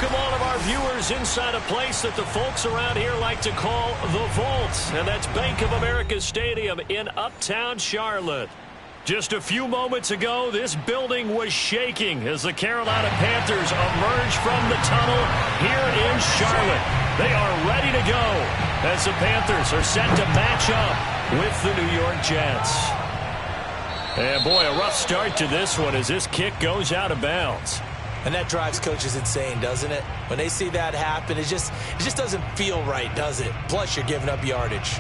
welcome all of our viewers inside a place that the folks around here like to call the Vault, and that's Bank of America Stadium in Uptown Charlotte. Just a few moments ago, this building was shaking as the Carolina Panthers emerge from the tunnel here in Charlotte. They are ready to go as the Panthers are set to match up with the New York Jets. And boy, a rough start to this one as this kick goes out of bounds. And that drives coaches insane, doesn't it? When they see that happen, it just doesn't feel right, does it? Plus, you're giving up yardage.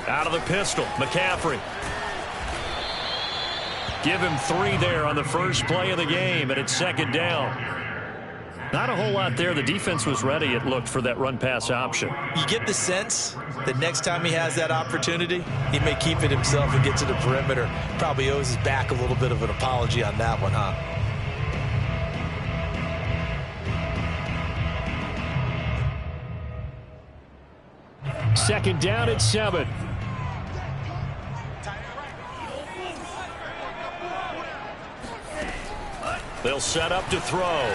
Out of the pistol, McCaffrey. Give him 3 there on the first play of the game, and it's second down. Not a whole lot there. The defense was ready, it looked, for that run-pass option. You get the sense that next time he has that opportunity, he may keep it himself and get to the perimeter. Probably owes his back a little bit of an apology on that one, huh? Second down at 7. They'll set up to throw.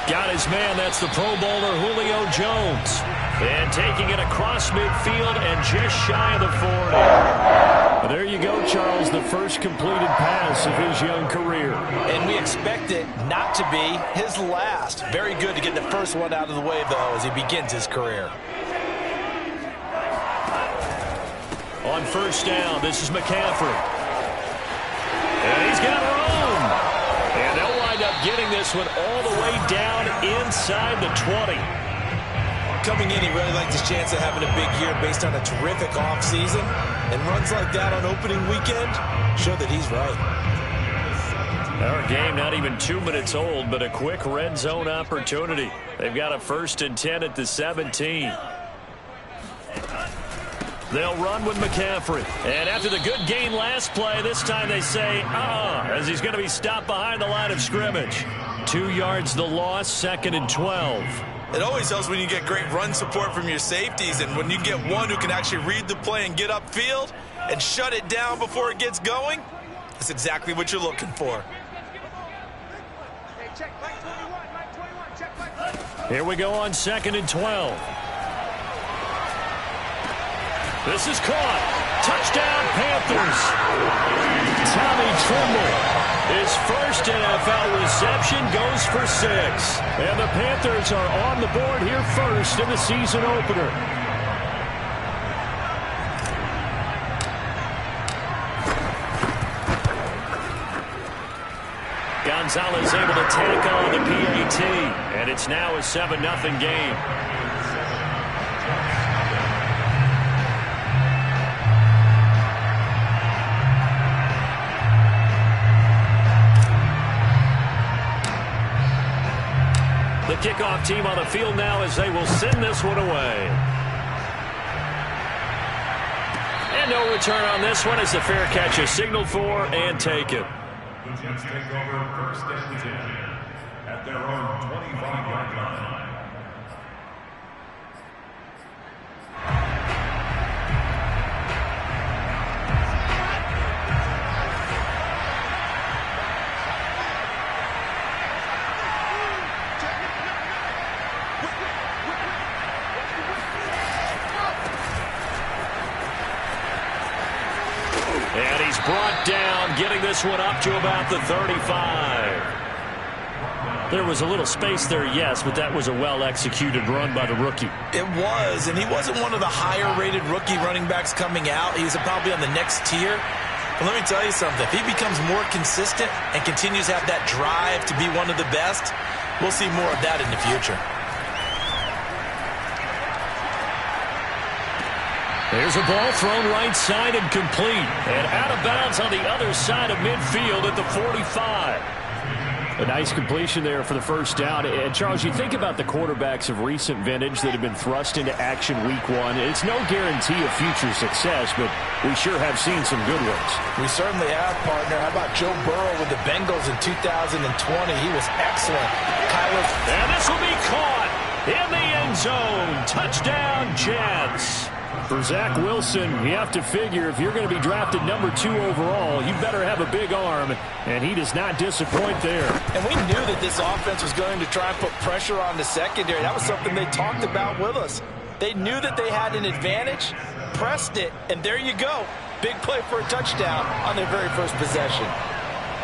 Got his man. That's the Pro Bowler Julio Jones. And taking it across midfield and just shy of the 40. There you go, Charles, the first completed pass of his young career. And we expect it not to be his last. Very good to get the first one out of the way, though, as he begins his career. On first down, this is McCaffrey. And he's got room. And they'll wind up getting this one all the way down inside the 20. Coming in, he really liked his chance of having a big year based on a terrific offseason. And runs like that on opening weekend show that he's right. Our game not even 2 minutes old, but a quick red zone opportunity. They've got a 1st and 10 at the 17. They'll run with McCaffrey. And after the good gain last play, this time they say, as he's going to be stopped behind the line of scrimmage. 2 yards the loss, 2nd and 12. It always helps when you get great run support from your safeties, and when you get one who can actually read the play and get upfield and shut it down before it gets going, that's exactly what you're looking for. Here we go on 2nd and 12. This is caught. Touchdown, Panthers. Tommy Tremble. His first NFL reception goes for 6. And the Panthers are on the board here first in the season opener. Gonzalez able to tack on the PAT. And it's now a 7-0 game. The kickoff team on the field now as they will send this one away. And no return on this one as the fair catch is signaled for and taken. The Jets take over 1st and 10 at their own 25-yard line. And he's brought down, getting this one up to about the 35. There was a little space there, yes, but that was a well-executed run by the rookie. It was, and he wasn't one of the higher-rated rookie running backs coming out. He's probably on the next tier. But let me tell you something. If he becomes more consistent and continues to have that drive to be one of the best, we'll see more of that in the future. There's a ball thrown right side and complete. And out of bounds on the other side of midfield at the 45. A nice completion there for the first down. And, Charles, you think about the quarterbacks of recent vintage that have been thrust into action week 1. It's no guarantee of future success, but we sure have seen some good ones. We certainly have, partner. How about Joe Burrow with the Bengals in 2020? He was excellent. And this zone. Touchdown, Jets. For Zach Wilson, you have to figure if you're going to be drafted number 2 overall, you better have a big arm, and he does not disappoint there. And we knew that this offense was going to try and put pressure on the secondary. That was something they talked about with us. They knew that they had an advantage, pressed it, and there you go. Big play for a touchdown on their very first possession.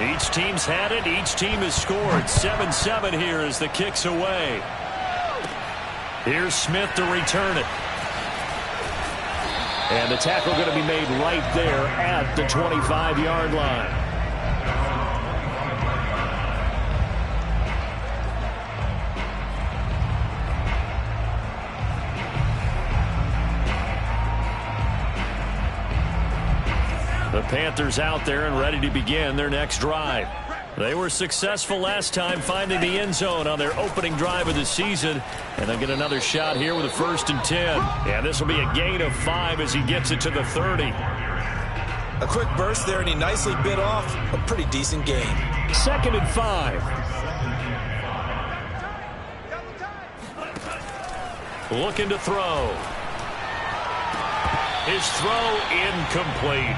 Each team's had it. Each team has scored. 7-7 here as the kick's away. Here's Smith to return it. And the tackle going to be made right there at the 25-yard line. The Panthers out there and ready to begin their next drive. They were successful last time finding the end zone on their opening drive of the season. And they'll get another shot here with a 1st and 10. And this will be a gain of 5 as he gets it to the 30. A quick burst there, and he nicely bit off a pretty decent gain. 2nd and 5. Looking to throw. His throw incomplete.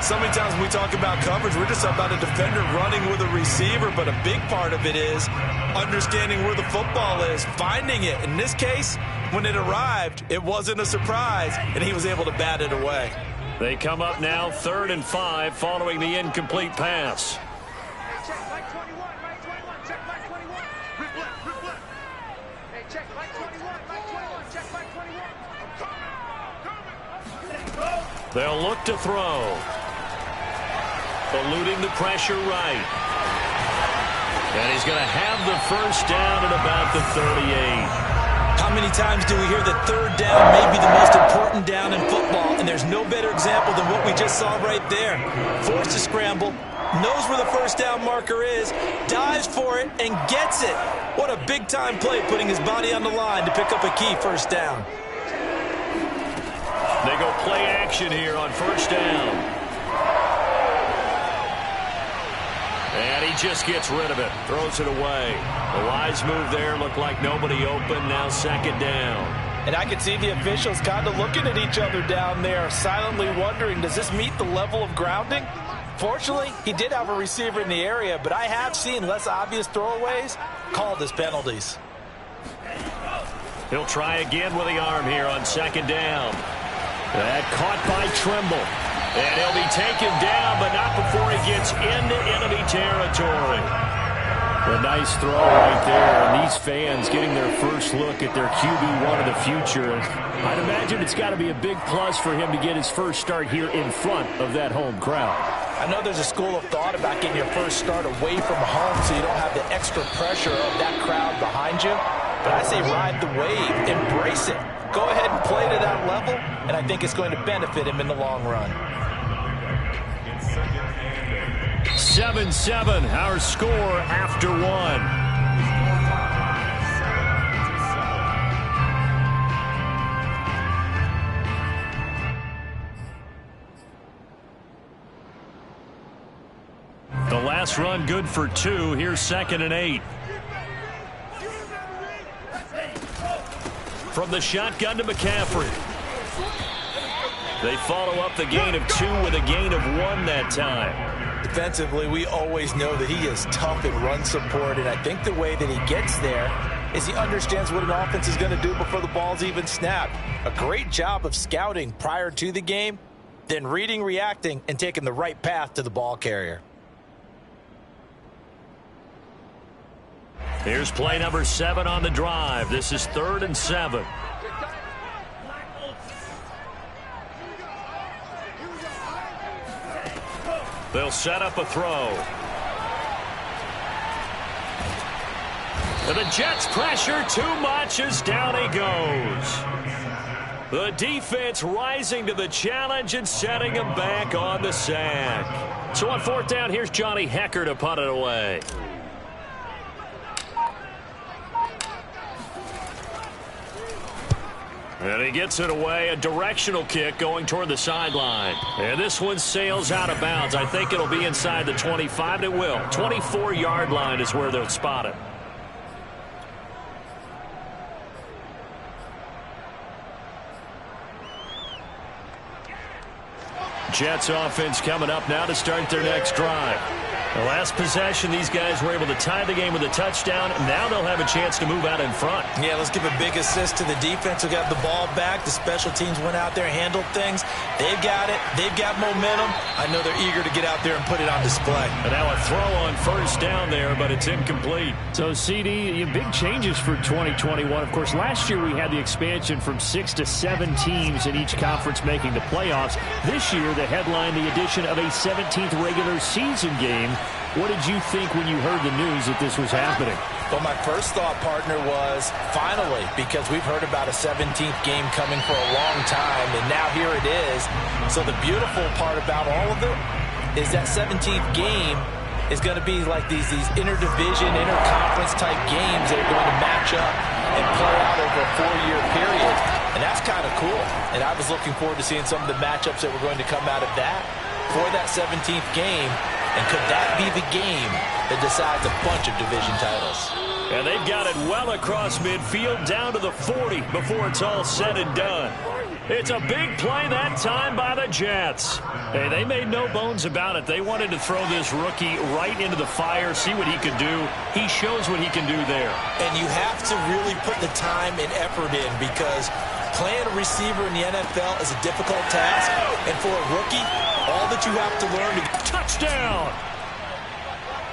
So many times when we talk about coverage, we're just about a defender running with a receiver, but a big part of it is understanding where the football is, finding it. In this case, when it arrived, it wasn't a surprise, and he was able to bat it away. They come up now 3rd and 5 following the incomplete pass. They'll look to throw. Eluding the pressure right. And he's going to have the 1st down at about the 38. How many times do we hear that 3rd down may be the most important down in football, and there's no better example than what we just saw right there. Forced to scramble, knows where the 1st down marker is, dives for it, and gets it. What a big-time play, putting his body on the line to pick up a key 1st down. They go play action here on 1st down. And he just gets rid of it. Throws it away. The wise move there. Looked like nobody open. Now 2nd down. And I can see the officials kind of looking at each other down there, silently wondering, does this meet the level of grounding? Fortunately, he did have a receiver in the area, but I have seen less obvious throwaways called as penalties. He'll try again with the arm here on 2nd down. That caught by Trimble. And he'll be taken down, but not before he gets into enemy territory. A nice throw right there, and these fans getting their first look at their QB1 of the future. I'd imagine it's got to be a big plus for him to get his first start here in front of that home crowd. I know there's a school of thought about getting your first start away from home so you don't have the extra pressure of that crowd behind you. But I say ride the wave, embrace it. Go ahead and play to that level, and I think it's going to benefit him in the long run. 7-7, our score after 1. The last run good for 2. Here's 2nd and 8. From the shotgun to McCaffrey. They follow up the gain of 2 with a gain of 1 that time. Defensively, we always know that he is tough in run support, and I think the way that he gets there is he understands what an offense is going to do before the ball's even snapped. A great job of scouting prior to the game, then reading, reacting, and taking the right path to the ball carrier. Here's play number 7 on the drive. This is 3rd and 7. They'll set up a throw. And the Jets pressure too much as down he goes. The defense rising to the challenge and setting him back on the sack. So on 4th down, here's Johnny Hecker to punt it away. And he gets it away, a directional kick going toward the sideline. And this one sails out of bounds. I think it'll be inside the 25. It will. 24-yard line is where they'll spot it. Jets offense coming up now to start their next drive. The last possession, these guys were able to tie the game with a touchdown. Now they'll have a chance to move out in front. Yeah, let's give a big assist to the defense who got the ball back. The special teams went out there, handled things. They've got it. They've got momentum. I know they're eager to get out there and put it on display. And now a throw on first down there, but it's incomplete. So, CD, big changes for 2021. Of course, last year we had the expansion from 6 to 7 teams in each conference making the playoffs. This year, they headlined the addition of a 17th regular season game. What did you think when you heard the news that this was happening? Well, my first thought, partner, was finally, because we've heard about a 17th game coming for a long time, and now here it is. So the beautiful part about all of it is that 17th game is going to be like these interdivision, interconference type games that are going to match up and play out over a 4-year period. And that's kind of cool. And I was looking forward to seeing some of the matchups that were going to come out of that for that 17th game. And could that be the game that decides a bunch of division titles? And they've got it well across midfield down to the 40 before it's all said and done. It's a big play that time by the Jets. Hey, they made no bones about it. They wanted to throw this rookie right into the fire, see what he could do. He shows what he can do there. And you have to really put the time and effort in because playing a receiver in the NFL is a difficult task. And for a rookie, all that you have to learn to... Touchdown!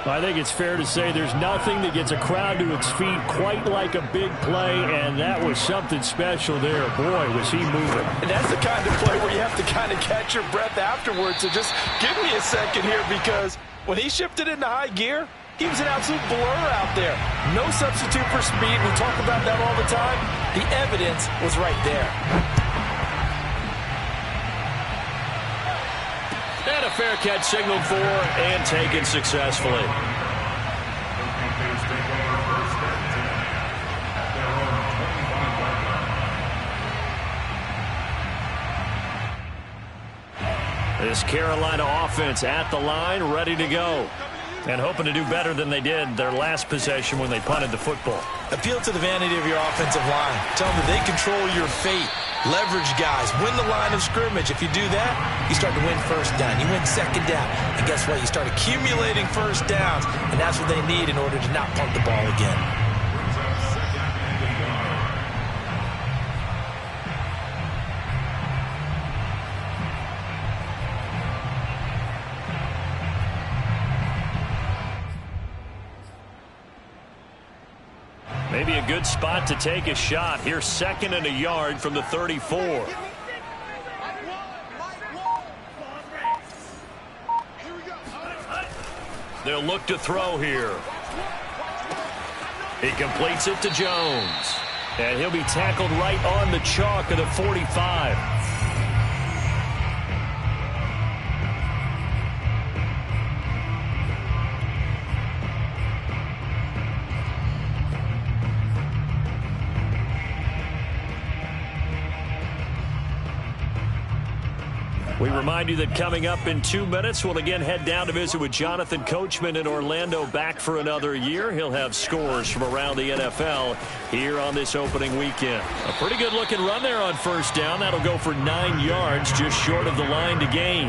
I think it's fair to say there's nothing that gets a crowd to its feet quite like a big play, and that was something special there. Boy, was he moving. And that's the kind of play where you have to kind of catch your breath afterwards. So just give me a second here because when he shifted into high gear, he was an absolute blur out there. No substitute for speed. We talk about that all the time. The evidence was right there. And a fair catch signaled for and taken successfully. This Carolina offense at the line, ready to go. And hoping to do better than they did their last possession when they punted the football. Appeal to the vanity of your offensive line. Tell them that they control your fate. Leverage guys. Win the line of scrimmage. If you do that, you start to win first down. You win second down. And guess what? You start accumulating first downs. And that's what they need in order to not punt the ball again. Maybe a good spot to take a shot. Here's 2nd and a yard from the 34. They'll look to throw here. He completes it to Jones. And he'll be tackled right on the chalk of the 45. We remind you that coming up in 2 minutes, we'll again head down to visit with Jonathan Coachman in Orlando, back for another year. He'll have scores from around the NFL here on this opening weekend. A pretty good-looking run there on first down. That'll go for 9 yards, just short of the line to gain.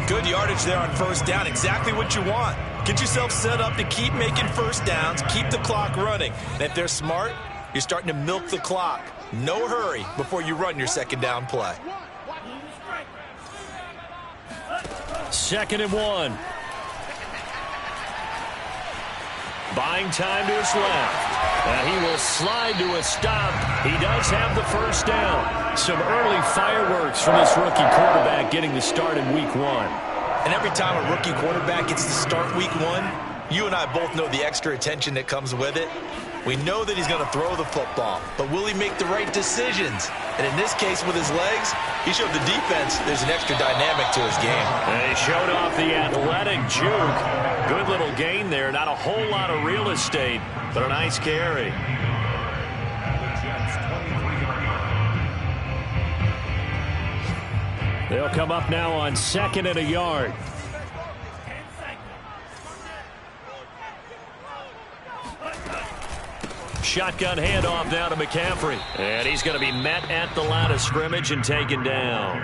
Good yardage there on first down. Exactly what you want. Get yourself set up to keep making first downs, keep the clock running. And if they're smart, you're starting to milk the clock. No hurry before you run your second down play. 2nd and 1. Buying time to his left. And he will slide to a stop. He does have the first down. Some early fireworks from this rookie quarterback getting the start in week 1. And every time a rookie quarterback gets to start week 1, you and I both know the extra attention that comes with it. We know that he's going to throw the football, but will he make the right decisions? And in this case, with his legs, he showed the defense there's an extra dynamic to his game. And he showed off the athletic juke. Good little gain there. Not a whole lot of real estate, but a nice carry. They'll come up now on 2nd and a yard. Shotgun handoff now to McCaffrey. And he's going to be met at the line of scrimmage and taken down.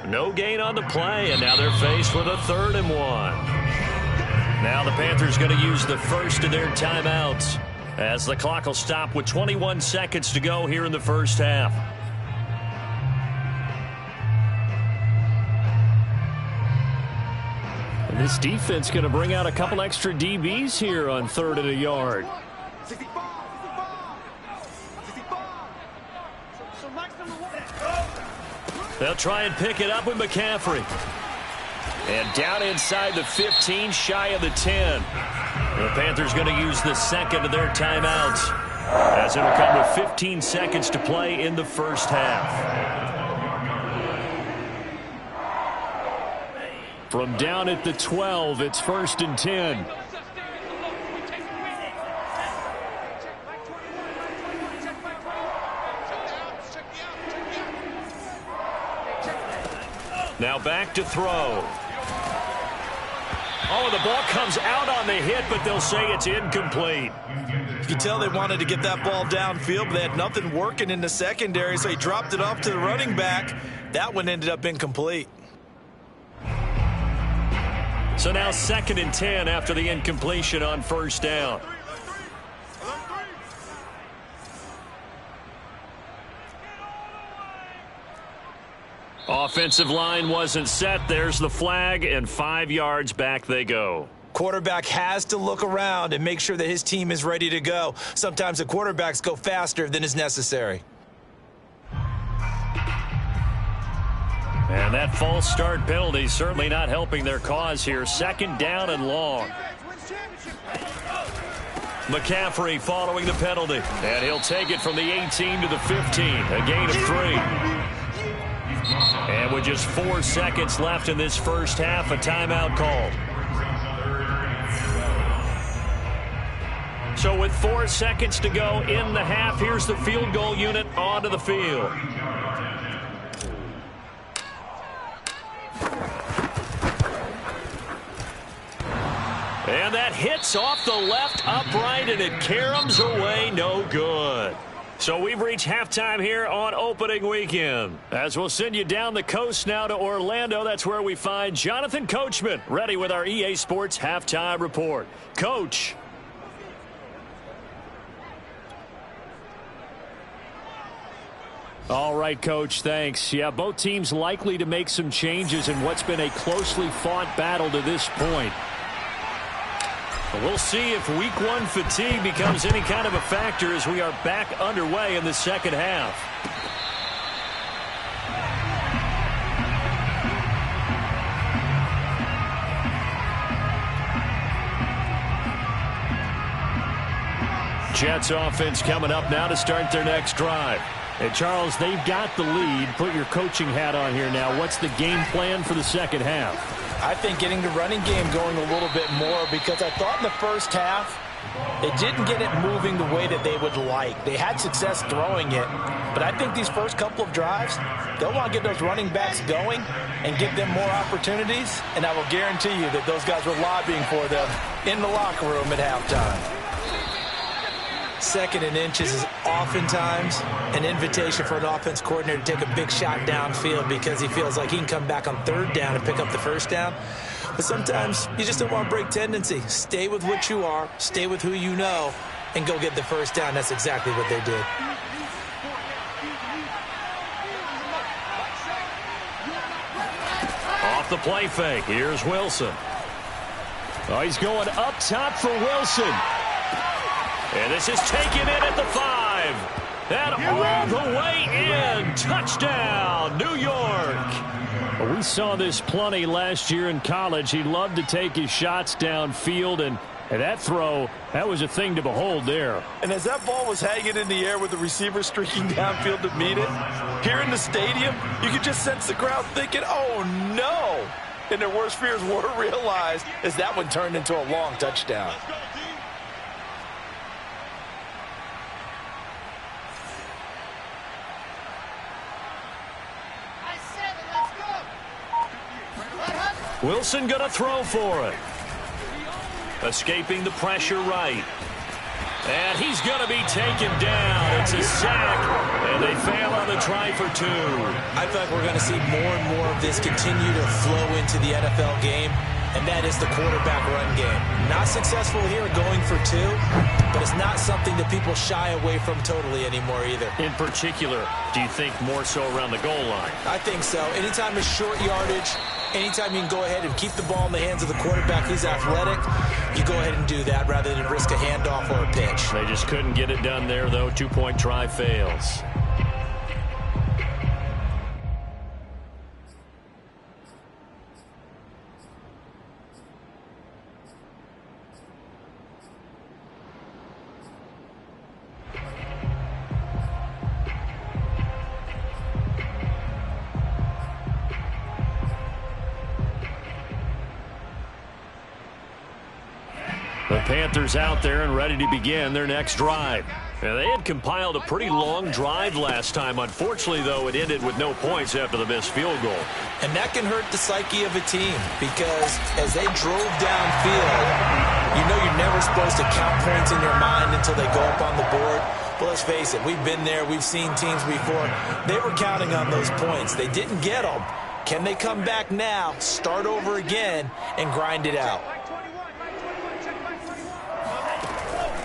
No gain on the play, and now they're faced with a 3rd and 1. Now the Panthers going to use the first of their timeouts as the clock will stop with 21 seconds to go here in the first half. And this defense going to bring out a couple extra DBs here on 3rd and a yard. They'll try and pick it up with McCaffrey. And down inside the 15, shy of the 10. The Panthers going to use the second of their timeouts as it'll come with 15 seconds to play in the first half. From down at the 12, it's 1st and 10. Now back to throw. Oh, the ball comes out on the hit, but they'll say it's incomplete. You can tell they wanted to get that ball downfield, but they had nothing working in the secondary, so he dropped it off to the running back. That one ended up incomplete. So now 2nd and 10 after the incompletion on 1st down. Offensive line wasn't set. There's the flag, and 5 yards back they go. Quarterback has to look around and make sure that his team is ready to go. Sometimes the quarterbacks go faster than is necessary. And that false start penalty certainly not helping their cause here. 2nd down and long. McCaffrey following the penalty. And he'll take it from the 18 to the 15. A gain of 3. And with just 4 seconds left in this first half, a timeout called. So with 4 seconds to go in the half, here's the field goal unit onto the field. And that hits off the left upright, and it caroms away, no good. So we've reached halftime here on opening weekend. As we'll send you down the coast now to Orlando, that's where we find Jonathan Coachman ready with our EA Sports halftime report. Coach. All right, Coach, thanks. Yeah, both teams likely to make some changes in what's been a closely fought battle to this point. We'll see if week 1 fatigue becomes any kind of a factor as we are back underway in the second half. Jets offense coming up now to start their next drive. And Charles, they've got the lead. Put your coaching hat on here now. What's the game plan for the second half? I think getting the running game going a little bit more, because I thought in the first half they didn't get it moving the way that they would like. They had success throwing it, but I think these first couple of drives, they'll want to get those running backs going and give them more opportunities, and I will guarantee you that those guys were lobbying for them in the locker room at halftime. 2nd and inches is oftentimes an invitation for an offense coordinator to take a big shot downfield because he feels like he can come back on 3rd down and pick up the 1st down. But sometimes you just don't want to break tendency. Stay with what you are, stay with who you know, and go get the 1st down. That's exactly what they did. Off the play fake, here's Wilson. Oh, he's going up top for Wilson. And this is taken in at the 5. And all the way in. Touchdown, New York. Well, we saw this plenty last year in college. He loved to take his shots downfield, and that throw, that was a thing to behold there. And as that ball was hanging in the air with the receiver streaking downfield to meet it, here in the stadium, you could just sense the crowd thinking, oh, no. And their worst fears were realized as that one turned into a long touchdown. Wilson going to throw for it. Escaping the pressure right. And he's going to be taken down. It's a sack, and they fail on the try for 2. I feel like we're going to see more and more of this continue to flow into the NFL game, and that is the quarterback run game. Not successful here going for 2, but it's not something that people shy away from totally anymore either. In particular, do you think more so around the goal line? I think so. Anytime it's short yardage, anytime you can go ahead and keep the ball in the hands of the quarterback who's athletic, you go ahead and do that rather than risk a handoff or a pitch. They just couldn't get it done there, though. 2-point try fails. The Panthers out there and ready to begin their next drive. Now, they had compiled a pretty long drive last time. Unfortunately, though, it ended with no points after the missed field goal. And that can hurt the psyche of a team because as they drove downfield, you know you're never supposed to count points in your mind until they go up on the board. But let's face it, we've been there. We've seen teams before. They were counting on those points. They didn't get them. Can they come back now, start over again, and grind it out?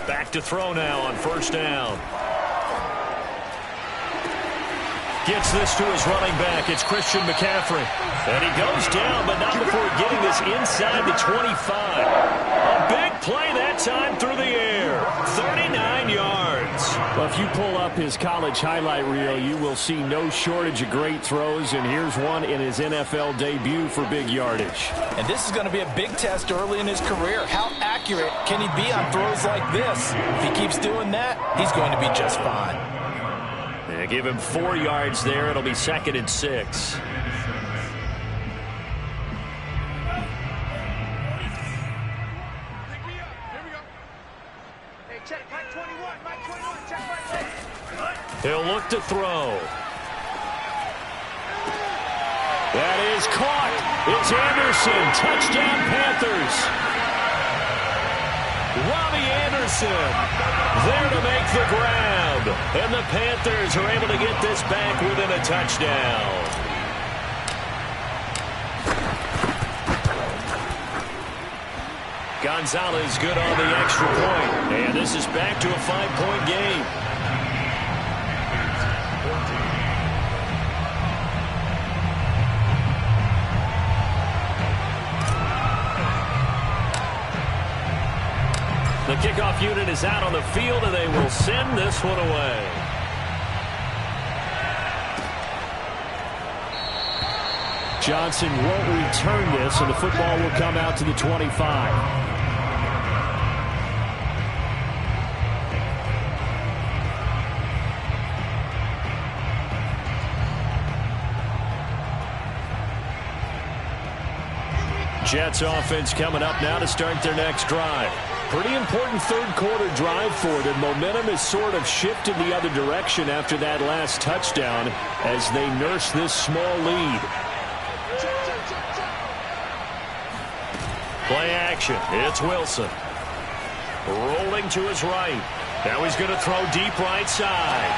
Back to throw now on first down. Gets this to his running back. It's Christian McCaffrey. And he goes down, but not before getting this inside the 25. A big play that time through the air. 39 yards. Well, if you pull up his college highlight reel, you will see no shortage of great throws. And here's one in his NFL debut for big yardage. And this is going to be a big test early in his career. How accurate can he be on throws like this? If he keeps doing that, he's going to be just fine. They give him 4 yards there. It'll be 2nd and 6. He'll look to throw. That is caught. It's Anderson. Touchdown, Panthers. Robbie Anderson there to make the grab. And the Panthers are able to get this back within a touchdown. Gonzalez good on the extra point. And this is back to a 5-point game. The kickoff unit is out on the field, and they will send this one away. Johnson won't return this, and the football will come out to the 25. Jets offense coming up now to start their next drive. Pretty important third-quarter drive for them. Momentum has sort of shifted the other direction after that last touchdown as they nurse this small lead. Play action. It's Wilson. Rolling to his right. Now he's going to throw deep right side.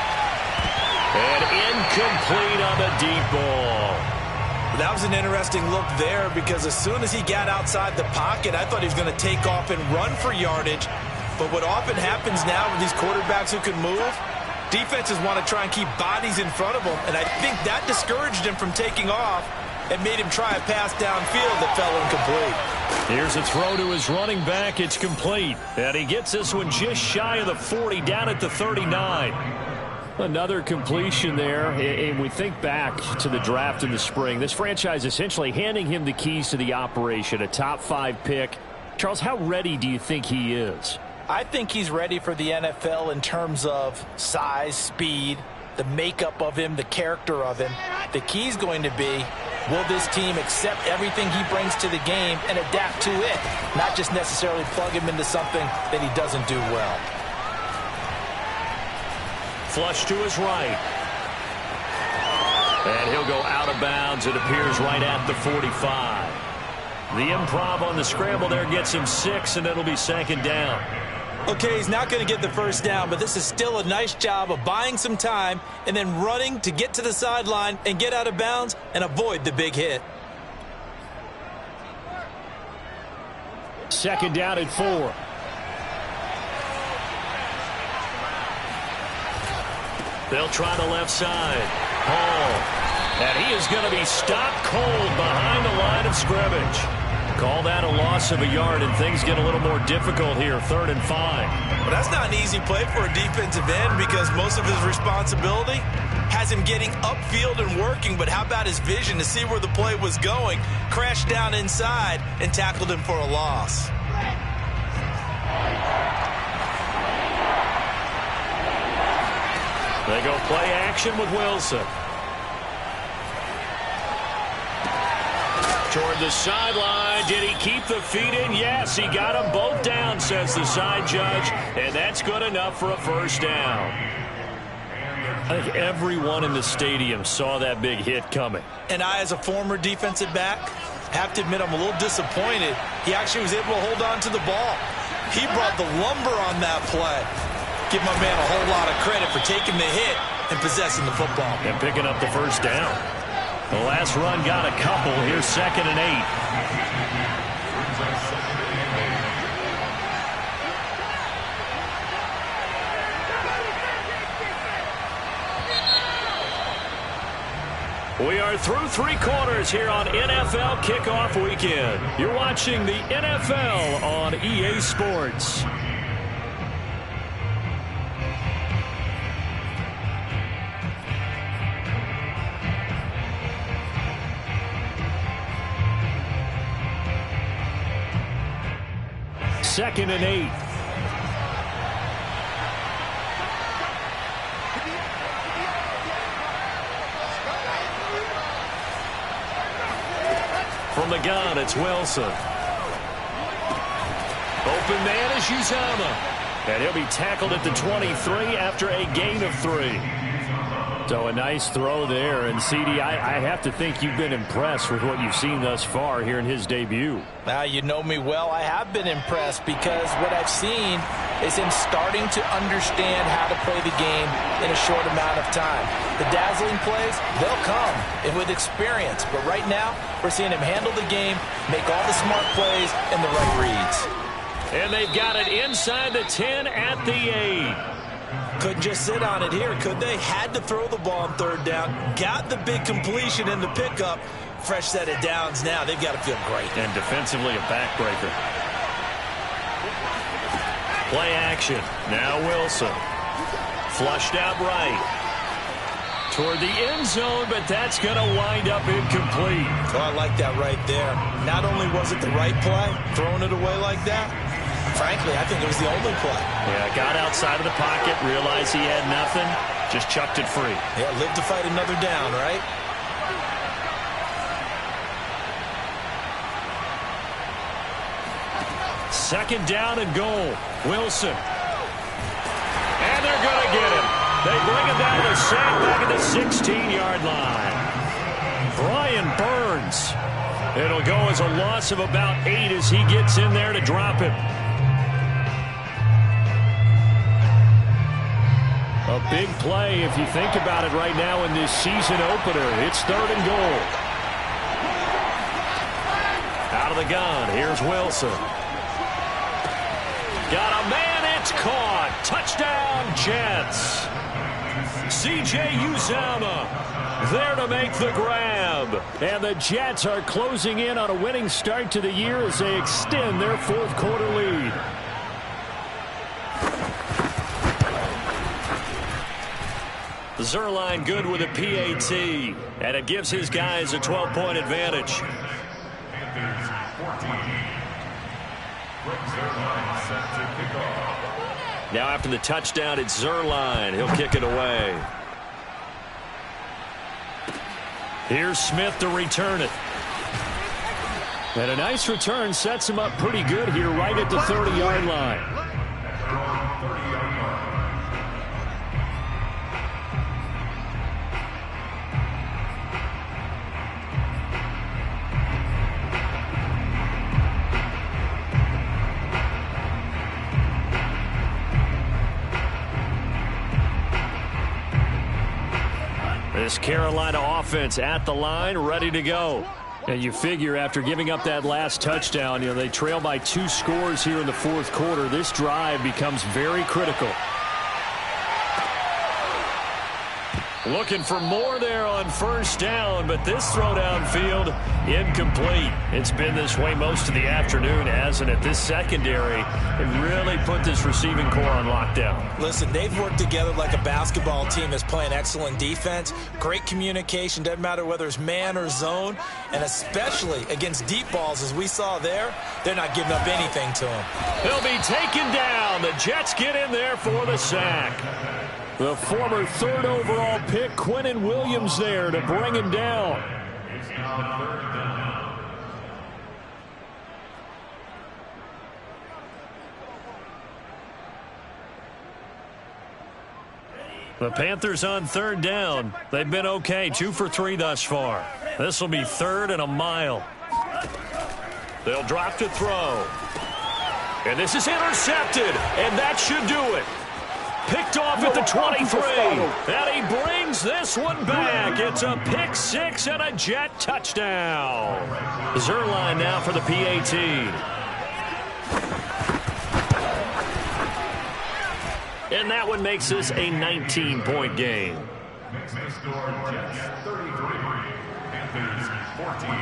And incomplete on the deep ball. That was an interesting look there because as soon as he got outside the pocket, I thought he was going to take off and run for yardage. But what often happens now with these quarterbacks who can move, defenses want to try and keep bodies in front of them. And I think that discouraged him from taking off and made him try a pass downfield that fell incomplete. Here's a throw to his running back. It's complete. And he gets this one just shy of the 40, down at the 39. Another completion there, and we think back to the draft in the spring. This franchise essentially handing him the keys to the operation, a top-5 pick. Charles, how ready do you think he is? I think he's ready for the NFL in terms of size, speed, the makeup of him, the character of him. The key's going to be, will this team accept everything he brings to the game and adapt to it, not just necessarily plug him into something that he doesn't do well. Flush to his right. And he'll go out of bounds. It appears right at the 45. The improv on the scramble there gets him 6, and it'll be 2nd down. Okay, he's not going to get the first down, but this is still a nice job of buying some time and then running to get to the sideline and get out of bounds and avoid the big hit. Second down and 4. They'll try the left side. Hall. And he is going to be stopped cold behind the line of scrimmage. Call that a loss of a yard, and things get a little more difficult here, 3rd and 5. Well, that's not an easy play for a defensive end because most of his responsibility has him getting upfield and working, but how about his vision to see where the play was going, crashed down inside, and tackled him for a loss. They go play action with Wilson. Toward the sideline. Did he keep the feet in? Yes, he got them both down, says the side judge. And that's good enough for a first down. I think everyone in the stadium saw that big hit coming. And I, as a former defensive back, have to admit I'm a little disappointed. He actually was able to hold on to the ball. He brought the lumber on that play. Give my man a whole lot of credit for taking the hit and possessing the football. And picking up the first down. The last run got a couple. Here's 2nd and 8. We are through 3 quarters here on NFL Kickoff Weekend. You're watching the NFL on EA Sports. Second and 8. From the gun, it's Wilson. Open man is Uzama. And he'll be tackled at the 23 after a gain of 3. So a nice throw there. And, CD, I have to think you've been impressed with what you've seen thus far here in his debut. Now, you know me well. I have been impressed because what I've seen is him starting to understand how to play the game in a short amount of time. The dazzling plays, they'll come and with experience. But right now, we're seeing him handle the game, make all the smart plays and the right reads. And they've got it inside the 10 at the 8. Couldn't just sit on it here, could they? Had to throw the ball on 3rd down. Got the big completion in the pickup. Fresh set of downs now. They've got to feel great. And defensively, a backbreaker. Play action. Now Wilson. Flushed out right. Toward the end zone, but that's going to wind up incomplete. Oh, I like that right there. Not only was it the right play, throwing it away like that, frankly, I think it was the only play. Yeah, got outside of the pocket, realized he had nothing, just chucked it free. Yeah, live to fight another down, right? Second down and goal. Wilson. And they're going to get him. They bring him down to sack back at the 16-yard line. Brian Burns. It'll go as a loss of about 8 as he gets in there to drop him. A big play if you think about it right now in this season opener. It's 3rd and goal. Out of the gun. Here's Wilson. Got a man. It's caught. Touchdown, Jets. C.J. Uzama there to make the grab. And the Jets are closing in on a winning start to the year as they extend their 4th quarter lead. Zerline good with a PAT, and it gives his guys a 12-point advantage. Now after the touchdown, it's Zerline. He'll kick it away. Here's Smith to return it. And a nice return sets him up pretty good here right at the 30-yard line. This Carolina offense at the line, ready to go. And you figure after giving up that last touchdown, they trail by 2 scores here in the fourth quarter. This drive becomes very critical. Looking for more there on first down, but this throw downfield incomplete. It's been this way most of the afternoon, hasn't it? This secondary have really put this receiving core on lockdown. Listen, they've worked together like a basketball team that's playing excellent defense. Great communication, doesn't matter whether it's man or zone, and especially against deep balls, as we saw there, they're not giving up anything to them. He'll be taken down. The Jets get in there for the sack. The former 3rd overall pick, Quinnen Williams, there to bring him down. It's now 3rd down. The Panthers on 3rd down. They've been okay, 2 for 3 thus far. This will be 3rd and a mile. They'll drop to throw. And this is intercepted, and that should do it. Picked off at the 23, and he brings this one back. It's a pick 6 and a Jet touchdown. Zerline now for the PAT. And that one makes this a 19-point game. Makes the score Jets 33, Panthers 14.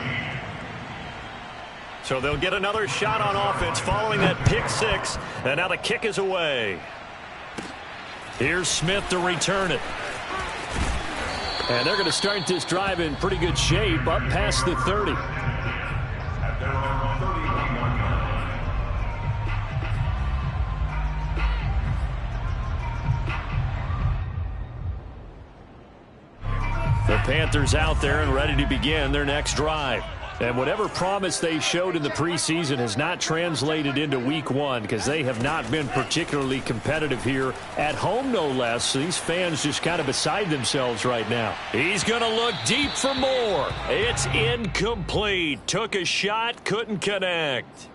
So they'll get another shot on offense following that pick 6, and now the kick is away. Here's Smith to return it. And they're going to start this drive in pretty good shape, up past the 30. At their own 31-yard line. The Panthers out there and ready to begin their next drive. And whatever promise they showed in the preseason has not translated into week 1 because they have not been particularly competitive here at home, no less. So these fans just kind of beside themselves right now. He's going to look deep for more. It's incomplete. Took a shot, couldn't connect.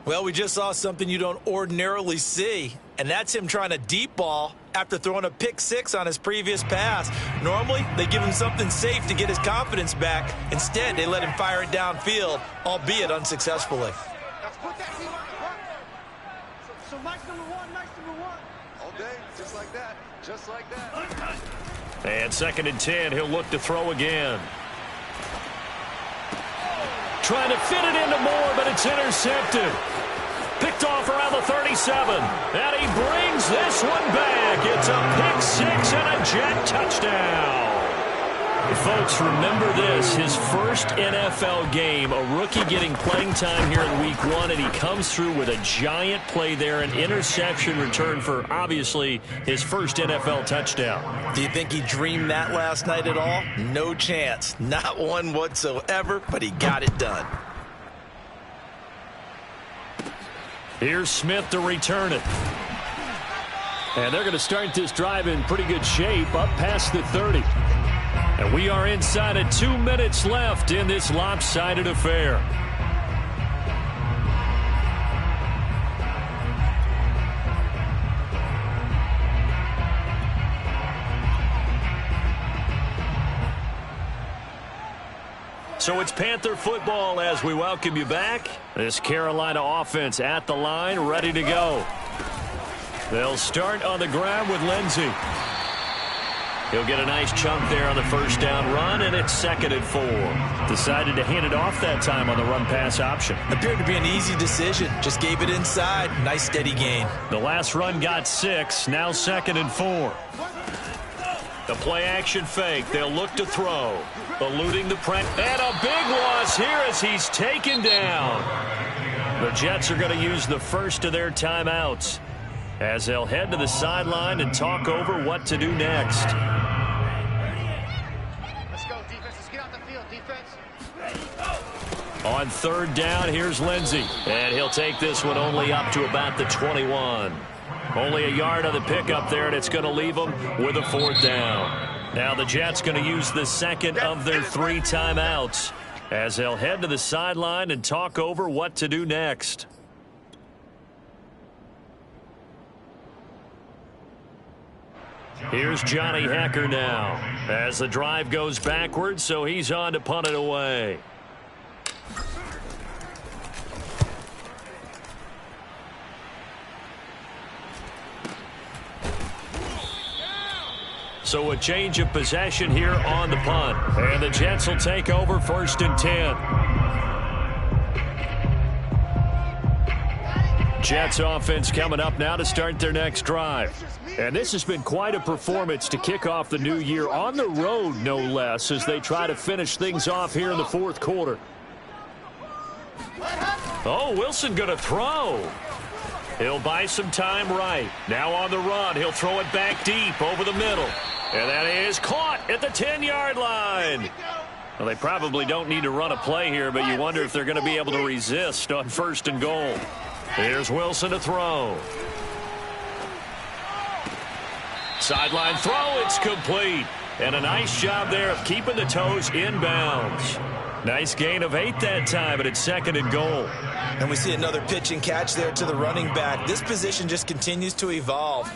Well, we just saw something you don't ordinarily see, and that's him trying to deep ball after throwing a pick 6 on his previous pass. Normally, they give him something safe to get his confidence back. Instead, they let him fire it downfield, albeit unsuccessfully. Let's put that team on the front. So nice number one. All day, just like that. Just like that. And 2nd and 10, he'll look to throw again. Trying to fit it into Moore, but it's intercepted. Picked off around the 37. And he brings this one back. It's a pick 6 and a Jet touchdown. Folks, remember this. His first NFL game, a rookie getting playing time here in week 1, and he comes through with a giant play there, an interception return for, obviously, his first NFL touchdown. Do you think he dreamed that last night at all? No chance. Not one whatsoever, but he got it done. Here's Smith to return it. And they're going to start this drive in pretty good shape, up past the 30. And we are inside of 2 minutes left in this lopsided affair. So it's Panther football as we welcome you back. This Carolina offense at the line, ready to go. They'll start on the ground with Lindsey. He'll get a nice chunk there on the first down run, and it's 2nd and 4. Decided to hand it off that time on the run-pass option. Appeared to be an easy decision. Just gave it inside. Nice steady gain. The last run got 6. Now 2nd and 4. The play-action fake. They'll look to throw. Eluding the press. And a big loss here as he's taken down. The Jets are going to use the first of their timeouts as they'll head to the sideline and talk over what to do next. Let's go, defense. Let's get out the field, defense. On 3rd down, here's Lindsey. And he'll take this one only up to about the 21. Only a yard on the pickup there, and it's going to leave them with a 4th down. Now the Jets going to use the second of their 3 timeouts as they'll head to the sideline and talk over what to do next. Here's Johnny Hacker now as the drive goes backwards, so he's on to punt it away. So a change of possession here on the punt. And the Jets will take over 1st and 10. Jets offense coming up now to start their next drive. And this has been quite a performance to kick off the new year on the road, no less, as they try to finish things off here in the 4th quarter. Oh, Wilson going to throw. He'll buy some time right. Now on the run, he'll throw it back deep over the middle. And that is caught at the 10-yard line. Well, they probably don't need to run a play here, but you wonder if they're going to be able to resist on 1st and goal. Here's Wilson to throw. Sideline throw, it's complete. And a nice job there of keeping the toes inbounds. Nice gain of 8 that time, but it's 2nd and goal. And we see another pitch and catch there to the running back. This position just continues to evolve.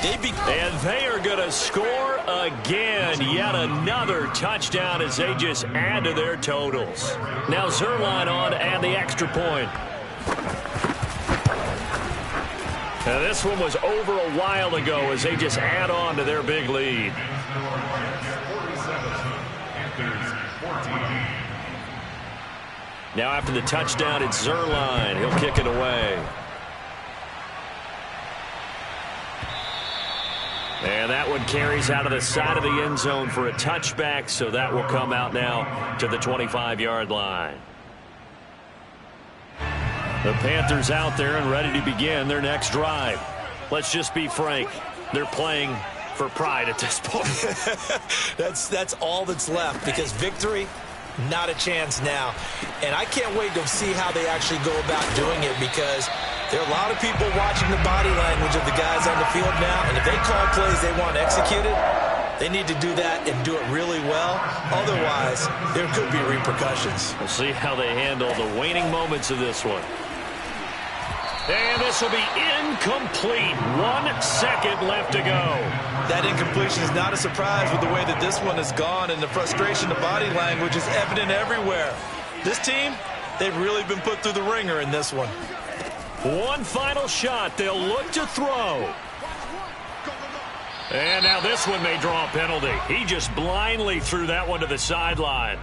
And they are going to score again. Yet another touchdown as they just add to their totals. Now Zerline on and the extra point. Now this one was over a while ago as they just add on to their big lead. Now after the touchdown, it's Zerline. He'll kick it away. And that one carries out of the side of the end zone for a touchback, so that will come out now to the 25-yard line. The Panthers out there and ready to begin their next drive. Let's just be frank. They're playing for pride at this point. That's all that's left, because victory, not a chance now. And I can't wait to see how they actually go about doing it, because there are a lot of people watching the body language of the guys on the field now, and if they call plays they want executed, they need to do that and do it really well. Otherwise, there could be repercussions. We'll see how they handle the waning moments of this one. And this will be incomplete. 1 second left to go. That incompletion is not a surprise with the way that this one has gone, and the frustration of body language is evident everywhere. This team, they've really been put through the ringer in this one. One final shot. They'll look to throw. And now this one may draw a penalty. He just blindly threw that one to the sideline.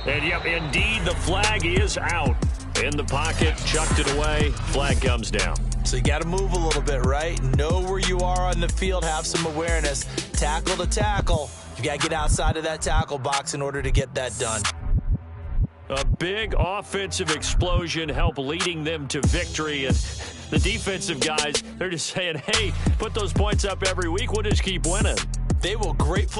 And, yep, indeed, the flag is out. In the pocket, chucked it away. Flag comes down. So you got to move a little bit, right? Know where you are on the field. Have some awareness. Tackle to tackle. You got to get outside of that tackle box in order to get that done. A big offensive explosion helped leading them to victory. And the defensive guys, they're just saying, hey, put those points up every week. We'll just keep winning. They will gratefully